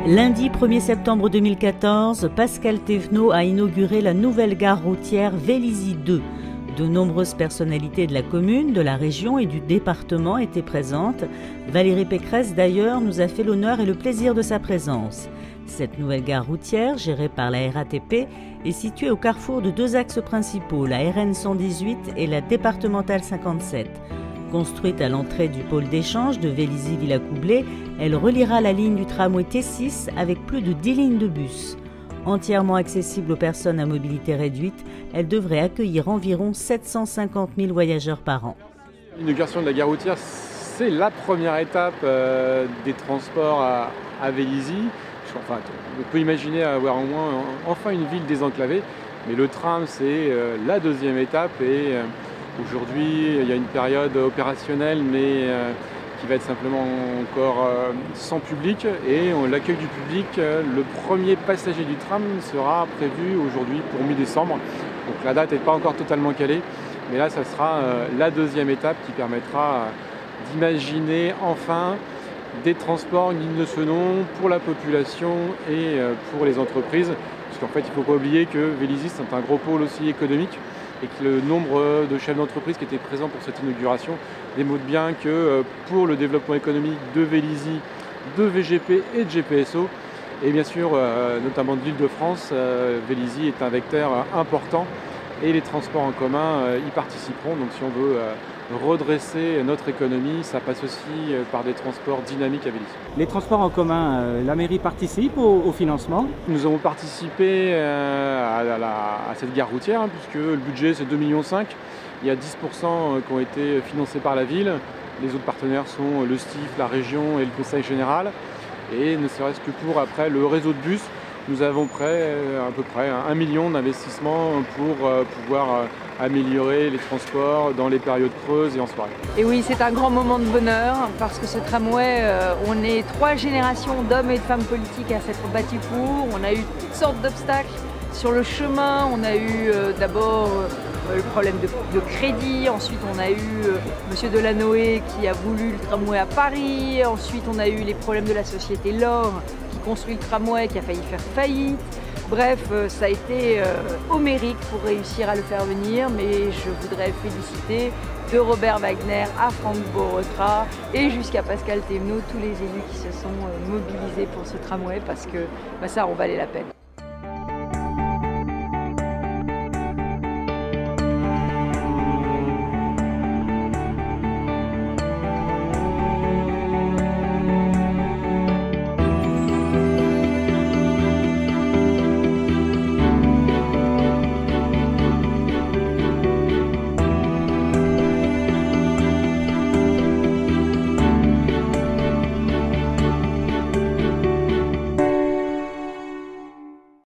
Lundi 1er septembre 2014, Pascal Thévenot a inauguré la nouvelle gare routière Vélizy 2. De nombreuses personnalités de la commune, de la région et du département étaient présentes. Valérie Pécresse, d'ailleurs, nous a fait l'honneur et le plaisir de sa présence. Cette nouvelle gare routière, gérée par la RATP, est située au carrefour de deux axes principaux, la RN 118 et la départementale 57. Construite à l'entrée du pôle d'échange de Vélizy-Villacoublay, elle reliera la ligne du tramway T6 avec plus de 10 lignes de bus. Entièrement accessible aux personnes à mobilité réduite, elle devrait accueillir environ 750 000 voyageurs par an. L'inauguration de la gare routière, c'est la première étape des transports à Vélizy. Enfin, on peut imaginer avoir au moins enfin une ville désenclavée, mais le tram, c'est la deuxième étape et aujourd'hui, il y a une période opérationnelle, mais qui va être simplement encore sans public. Et l'accueil du public, le premier passager du tram sera prévu aujourd'hui pour mi-décembre. Donc la date n'est pas encore totalement calée, mais là, ça sera la deuxième étape qui permettra d'imaginer enfin des transports dignes de ce nom pour la population et pour les entreprises. Parce qu'en fait, il ne faut pas oublier que Vélizy, c'est un gros pôle aussi économique, et que le nombre de chefs d'entreprise qui étaient présents pour cette inauguration démontre bien que pour le développement économique de Vélizy, de VGP et de GPSO, et bien sûr notamment de l'Île-de-France, Vélizy est un vecteur important et les transports en commun y participeront. Donc si on veut redresser notre économie, ça passe aussi par des transports dynamiques à Vélizy. Les transports en commun, la mairie participe au financement? Nous avons participé à cette gare routière, puisque le budget c'est 2,5 millions. Il y a 10% qui ont été financés par la ville. Les autres partenaires sont le STIF, la région et le Conseil général. Et ne serait-ce que pour après le réseau de bus, nous avons à peu près 1 million d'investissements pour pouvoir améliorer les transports dans les périodes creuses et en soirée. Et oui, c'est un grand moment de bonheur parce que ce tramway, on est 3 générations d'hommes et de femmes politiques à s'être battus pour. On a eu toutes sortes d'obstacles sur le chemin. On a eu d'abord le problème de crédit. Ensuite, on a eu M. Delanoë qui a voulu le tramway à Paris. Ensuite, on a eu les problèmes de la société L'Or qui construit le tramway, qui a failli faire faillite. Bref, ça a été homérique pour réussir à le faire venir, mais je voudrais féliciter de Robert Wagner à Franck Borotra et jusqu'à Pascal Thévenot, tous les élus qui se sont mobilisés pour ce tramway parce que ça en valait la peine.